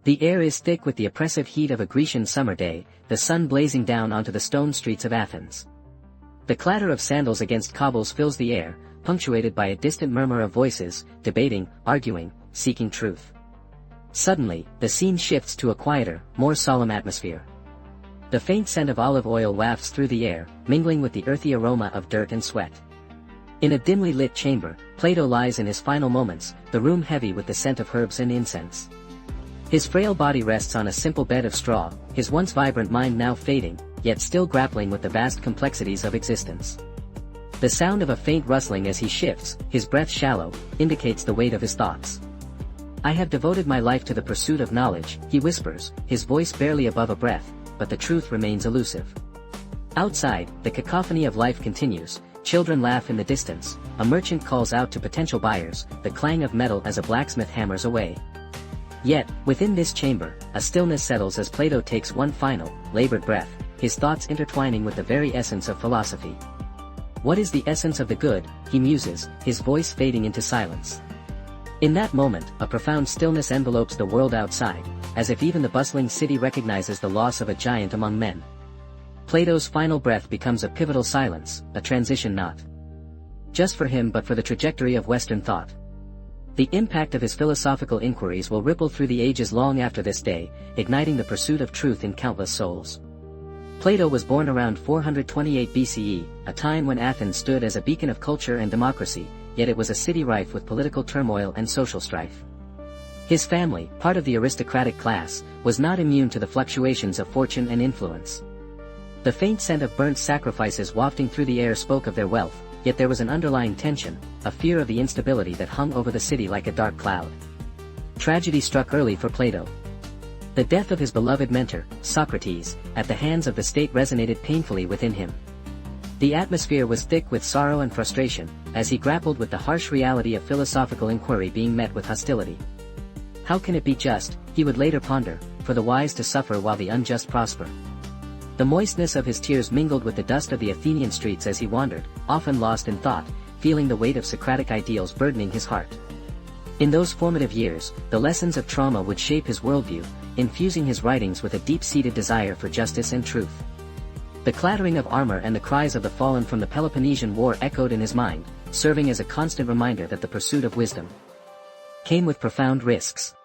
The air is thick with the oppressive heat of a Grecian summer day, the sun blazing down onto the stone streets of Athens. The clatter of sandals against cobbles fills the air, punctuated by a distant murmur of voices, debating, arguing, seeking truth. Suddenly, the scene shifts to a quieter, more solemn atmosphere. The faint scent of olive oil wafts through the air, mingling with the earthy aroma of dirt and sweat. In a dimly lit chamber, Plato lies in his final moments, the room heavy with the scent of herbs and incense. His frail body rests on a simple bed of straw, his once vibrant mind now fading, yet still grappling with the vast complexities of existence. The sound of a faint rustling as he shifts, his breath shallow, indicates the weight of his thoughts. "I have devoted my life to the pursuit of knowledge," he whispers, his voice barely above a breath, but the truth remains elusive. Outside, the cacophony of life continues. Children laugh in the distance, a merchant calls out to potential buyers, the clang of metal as a blacksmith hammers away. Yet, within this chamber, a stillness settles as Plato takes one final, labored breath, his thoughts intertwining with the very essence of philosophy. "What is the essence of the good?" he muses, his voice fading into silence. In that moment, a profound stillness envelopes the world outside, as if even the bustling city recognizes the loss of a giant among men. Plato's final breath becomes a pivotal silence, a transition not just for him but for the trajectory of Western thought. The impact of his philosophical inquiries will ripple through the ages long after this day, igniting the pursuit of truth in countless souls. Plato was born around 428 BCE, a time when Athens stood as a beacon of culture and democracy, yet it was a city rife with political turmoil and social strife. His family, part of the aristocratic class, was not immune to the fluctuations of fortune and influence. The faint scent of burnt sacrifices wafting through the air spoke of their wealth, yet there was an underlying tension, a fear of the instability that hung over the city like a dark cloud. Tragedy struck early for Plato. The death of his beloved mentor, Socrates, at the hands of the state resonated painfully within him. The atmosphere was thick with sorrow and frustration, as he grappled with the harsh reality of philosophical inquiry being met with hostility. How can it be just, he would later ponder, for the wise to suffer while the unjust prosper? The moistness of his tears mingled with the dust of the Athenian streets as he wandered, often lost in thought, feeling the weight of Socratic ideals burdening his heart. In those formative years, the lessons of trauma would shape his worldview, infusing his writings with a deep-seated desire for justice and truth. The clattering of armor and the cries of the fallen from the Peloponnesian War echoed in his mind, serving as a constant reminder that the pursuit of wisdom came with profound risks.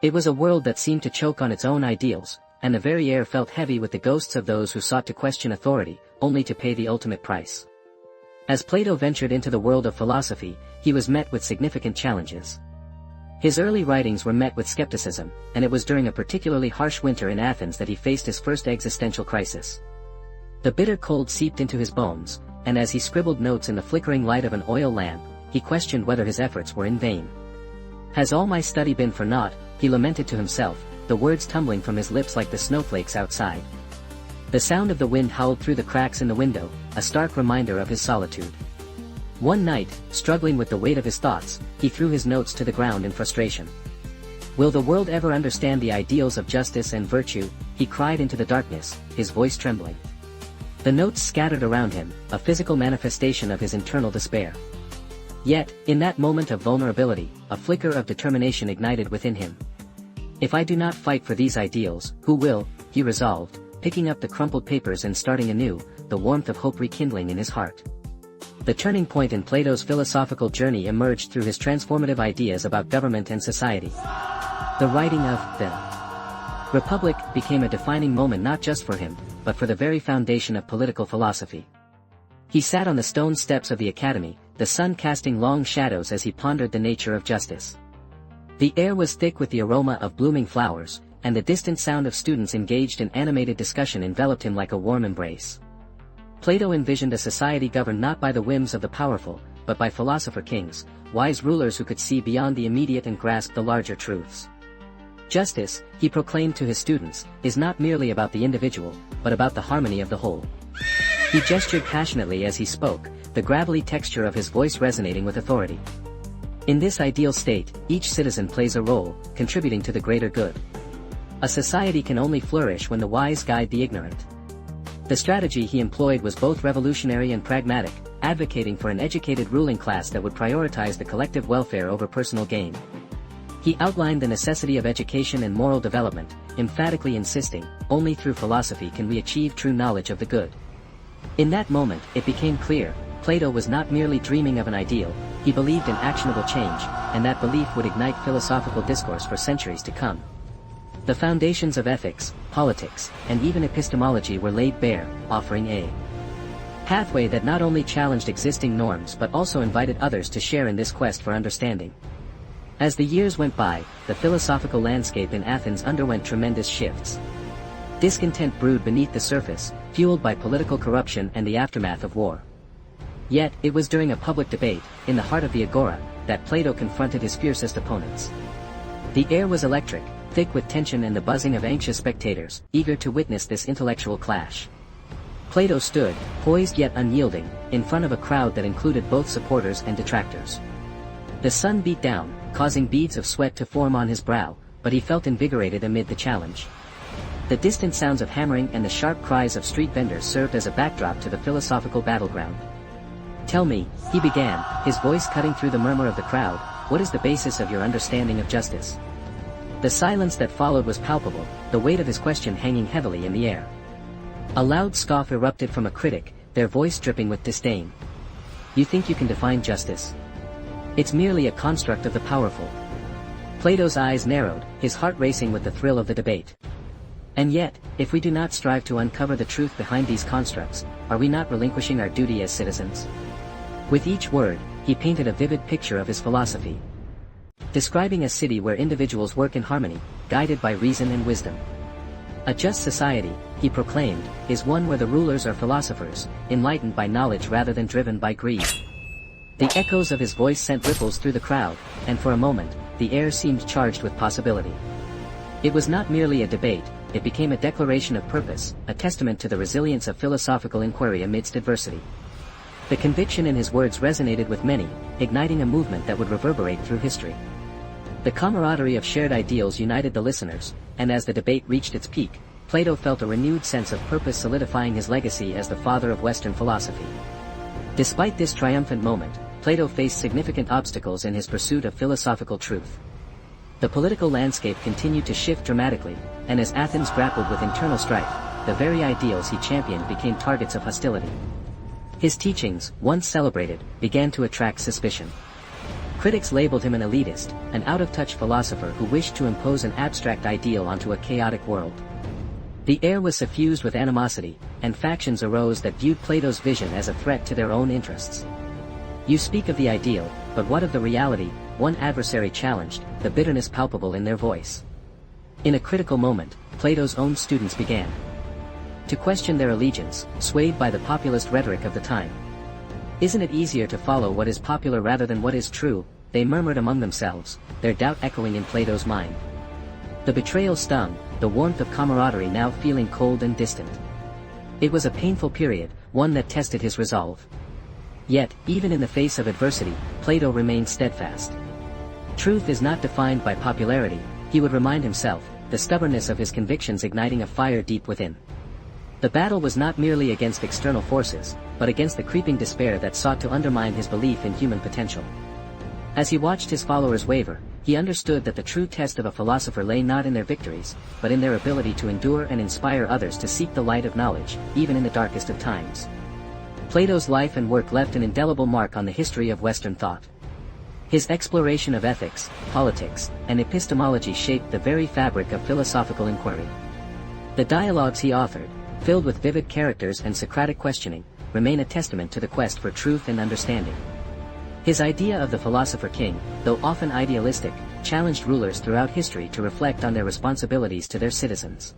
It was a world that seemed to choke on its own ideals, and the very air felt heavy with the ghosts of those who sought to question authority, only to pay the ultimate price. As Plato ventured into the world of philosophy, he was met with significant challenges. His early writings were met with skepticism, and it was during a particularly harsh winter in Athens that he faced his first existential crisis. The bitter cold seeped into his bones, and as he scribbled notes in the flickering light of an oil lamp, he questioned whether his efforts were in vain. "Has all my study been for naught?" he lamented to himself, the words tumbling from his lips like the snowflakes outside. The sound of the wind howled through the cracks in the window, a stark reminder of his solitude. One night, struggling with the weight of his thoughts, he threw his notes to the ground in frustration. "Will the world ever understand the ideals of justice and virtue?" he cried into the darkness, his voice trembling. The notes scattered around him, a physical manifestation of his internal despair. Yet, in that moment of vulnerability, a flicker of determination ignited within him. "If I do not fight for these ideals, who will?" he resolved, picking up the crumpled papers and starting anew, the warmth of hope rekindling in his heart. The turning point in Plato's philosophical journey emerged through his transformative ideas about government and society. The writing of the Republic became a defining moment not just for him, but for the very foundation of political philosophy. He sat on the stone steps of the academy, the sun casting long shadows as he pondered the nature of justice. The air was thick with the aroma of blooming flowers, and the distant sound of students engaged in animated discussion enveloped him like a warm embrace. Plato envisioned a society governed not by the whims of the powerful, but by philosopher kings, wise rulers who could see beyond the immediate and grasp the larger truths. Justice, he proclaimed to his students, is not merely about the individual, but about the harmony of the whole. He gestured passionately as he spoke, the gravelly texture of his voice resonating with authority. In this ideal state, each citizen plays a role, contributing to the greater good. A society can only flourish when the wise guide the ignorant. The strategy he employed was both revolutionary and pragmatic, advocating for an educated ruling class that would prioritize the collective welfare over personal gain. He outlined the necessity of education and moral development, emphatically insisting, only through philosophy can we achieve true knowledge of the good. In that moment, it became clear, Plato was not merely dreaming of an ideal, he believed in actionable change, and that belief would ignite philosophical discourse for centuries to come. The foundations of ethics, politics, and even epistemology were laid bare, offering a pathway that not only challenged existing norms but also invited others to share in this quest for understanding. As the years went by, the philosophical landscape in Athens underwent tremendous shifts. Discontent brewed beneath the surface, fueled by political corruption and the aftermath of war. Yet, it was during a public debate, in the heart of the Agora, that Plato confronted his fiercest opponents. The air was electric, thick with tension and the buzzing of anxious spectators, eager to witness this intellectual clash. Plato stood, poised yet unyielding, in front of a crowd that included both supporters and detractors. The sun beat down, causing beads of sweat to form on his brow, but he felt invigorated amid the challenge. The distant sounds of hammering and the sharp cries of street vendors served as a backdrop to the philosophical battleground. "Tell me," he began, his voice cutting through the murmur of the crowd, "what is the basis of your understanding of justice?" The silence that followed was palpable, the weight of his question hanging heavily in the air. A loud scoff erupted from a critic, their voice dripping with disdain. "You think you can define justice? It's merely a construct of the powerful." Plato's eyes narrowed, his heart racing with the thrill of the debate. And yet, if we do not strive to uncover the truth behind these constructs, are we not relinquishing our duty as citizens? With each word, he painted a vivid picture of his philosophy. Describing a city where individuals work in harmony, guided by reason and wisdom. A just society, he proclaimed, is one where the rulers are philosophers, enlightened by knowledge rather than driven by greed. The echoes of his voice sent ripples through the crowd, and for a moment, the air seemed charged with possibility. It was not merely a debate, it became a declaration of purpose, a testament to the resilience of philosophical inquiry amidst adversity. The conviction in his words resonated with many, igniting a movement that would reverberate through history. The camaraderie of shared ideals united the listeners, and as the debate reached its peak, Plato felt a renewed sense of purpose solidifying his legacy as the father of Western philosophy. Despite this triumphant moment, Plato faced significant obstacles in his pursuit of philosophical truth. The political landscape continued to shift dramatically, and as Athens grappled with internal strife, the very ideals he championed became targets of hostility. His teachings, once celebrated, began to attract suspicion. Critics labeled him an elitist, an out-of-touch philosopher who wished to impose an abstract ideal onto a chaotic world. The air was suffused with animosity, and factions arose that viewed Plato's vision as a threat to their own interests. "You speak of the ideal, but what of the reality?" one adversary challenged, the bitterness palpable in their voice. In a critical moment, Plato's own students began to question their allegiance, swayed by the populist rhetoric of the time. "Isn't it easier to follow what is popular rather than what is true?" they murmured among themselves, their doubt echoing in Plato's mind. The betrayal stung, the warmth of camaraderie now feeling cold and distant. It was a painful period, one that tested his resolve. Yet, even in the face of adversity, Plato remained steadfast. Truth is not defined by popularity, he would remind himself, the stubbornness of his convictions igniting a fire deep within. The battle was not merely against external forces, but against the creeping despair that sought to undermine his belief in human potential. As he watched his followers waver, he understood that the true test of a philosopher lay not in their victories, but in their ability to endure and inspire others to seek the light of knowledge, even in the darkest of times. Plato's life and work left an indelible mark on the history of Western thought. His exploration of ethics, politics, and epistemology shaped the very fabric of philosophical inquiry. The dialogues he authored, filled with vivid characters and Socratic questioning, remain a testament to the quest for truth and understanding. His idea of the philosopher king, though often idealistic, challenged rulers throughout history to reflect on their responsibilities to their citizens.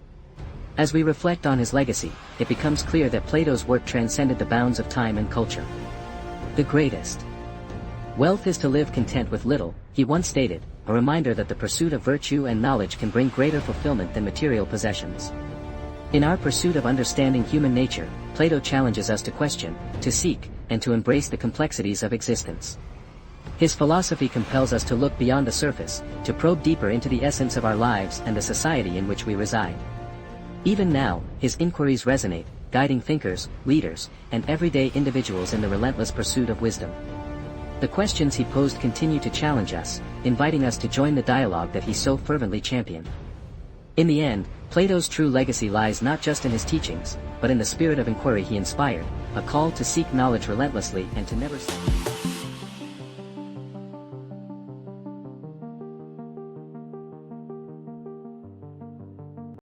As we reflect on his legacy, it becomes clear that Plato's work transcended the bounds of time and culture. The greatest wealth is to live content with little, he once stated, a reminder that the pursuit of virtue and knowledge can bring greater fulfillment than material possessions. In our pursuit of understanding human nature, Plato challenges us to question, to seek, and to embrace the complexities of existence. His philosophy compels us to look beyond the surface, to probe deeper into the essence of our lives and the society in which we reside. Even now, his inquiries resonate, guiding thinkers, leaders, and everyday individuals in the relentless pursuit of wisdom. The questions he posed continue to challenge us, inviting us to join the dialogue that he so fervently championed. In the end, Plato's true legacy lies not just in his teachings, but in the spirit of inquiry he inspired, a call to seek knowledge relentlessly and to never stop.